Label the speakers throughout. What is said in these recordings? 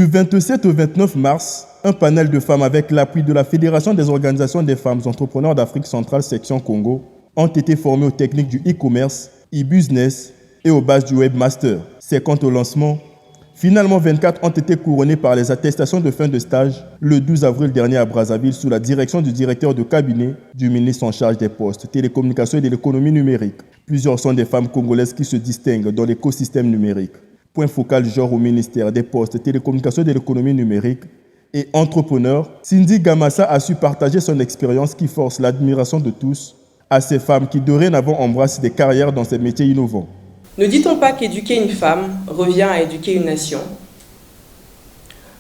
Speaker 1: Du 27 au 29 mars, un panel de femmes avec l'appui de la Fédération des organisations des femmes entrepreneurs d'Afrique centrale section Congo ont été formées aux techniques du e-commerce, e-business et aux bases du webmaster. C'est quant au lancement. Finalement, 24 ont été couronnées par les attestations de fin de stage le 12 avril dernier à Brazzaville sous la direction du directeur de cabinet du ministre en charge des postes, télécommunications et de l'économie numérique. Plusieurs sont des femmes congolaises qui se distinguent dans l'écosystème numérique. Point focal genre au ministère des Postes, Télécommunications et de l'économie numérique et entrepreneur, Cindy Gamassa a su partager son expérience qui force l'admiration de tous à ces femmes qui dorénavant embrassent des carrières dans ces métiers innovants.
Speaker 2: Ne dit-on pas qu'éduquer une femme revient à éduquer une nation?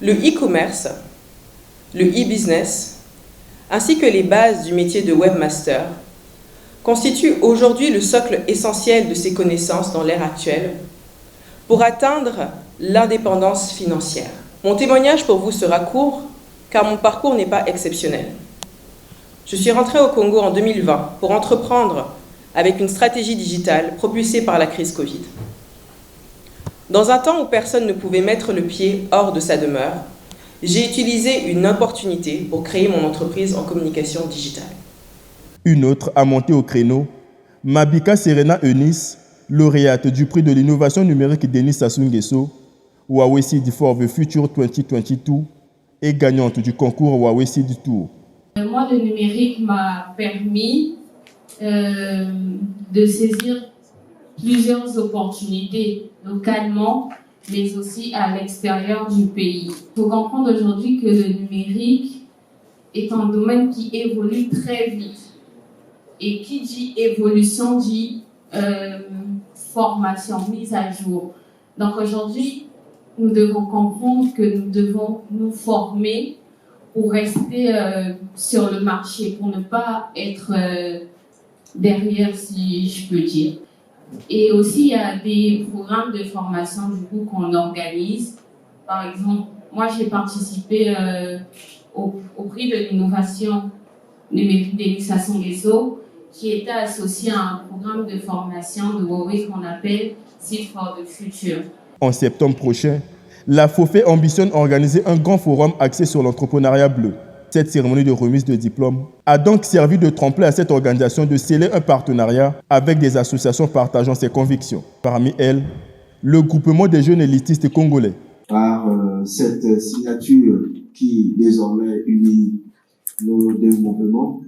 Speaker 2: Le e-commerce, le e-business, ainsi que les bases du métier de webmaster constituent aujourd'hui le socle essentiel de ces connaissances dans l'ère actuelle pour atteindre l'indépendance financière. Mon témoignage pour vous sera court, car mon parcours n'est pas exceptionnel. Je suis rentrée au Congo en 2020 pour entreprendre avec une stratégie digitale propulsée par la crise Covid. Dans un temps où personne ne pouvait mettre le pied hors de sa demeure, j'ai utilisé une opportunité pour créer mon entreprise en communication digitale.
Speaker 1: Une autre a monté au créneau, Mabika Serena Eunice, lauréate du prix de l'innovation numérique Denis Sassou Nguesso, Huawei Seed for the Future 2022 et gagnante du concours Huawei Seed Tour.
Speaker 3: Moi, le numérique m'a permis de saisir plusieurs opportunités localement, mais aussi à l'extérieur du pays. Il faut comprendre aujourd'hui que le numérique est un domaine qui évolue très vite. Et qui dit évolution dit formation, mise à jour. Donc aujourd'hui, nous devons comprendre que nous devons nous former pour rester sur le marché, pour ne pas être derrière, si je peux dire. Et aussi, il y a des programmes de formation du coup qu'on organise. Par exemple, moi j'ai participé au prix de l'innovation numérique Denis Sassou Nguesso, qui était associé à un programme de formation de Huawei qu'on appelle Seed for the Future.
Speaker 1: En septembre prochain, la FOFE ambitionne organiser un grand forum axé sur l'entrepreneuriat bleu. Cette cérémonie de remise de diplôme a donc servi de tremplin à cette organisation de sceller un partenariat avec des associations partageant ses convictions. Parmi elles, le groupement des jeunes élitistes congolais.
Speaker 4: Par cette signature qui désormais unit nos deux mouvements,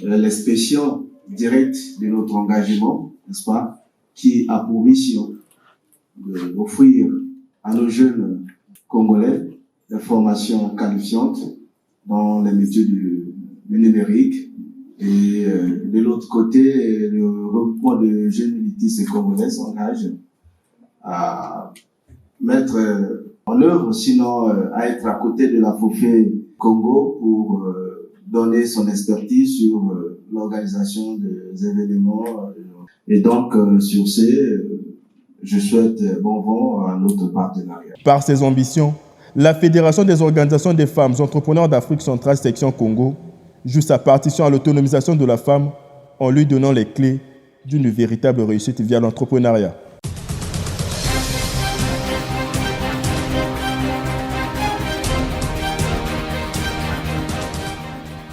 Speaker 4: l'expression directe de notre engagement, n'est-ce pas, qui a pour mission d'offrir à nos jeunes Congolais des formations qualifiantes dans les métiers du numérique. Et de l'autre côté, le regroupement de jeunes élitistes congolais s'engage à mettre en œuvre, sinon à être à côté de la FOFE Congo pour donner son expertise sur l'organisation des événements. Et donc, sur ce, je souhaite bon vent à notre partenariat.
Speaker 1: Par ses ambitions, la Fédération des organisations des femmes entrepreneurs d'Afrique centrale section Congo joue sa partition à l'autonomisation de la femme en lui donnant les clés d'une véritable réussite via l'entrepreneuriat.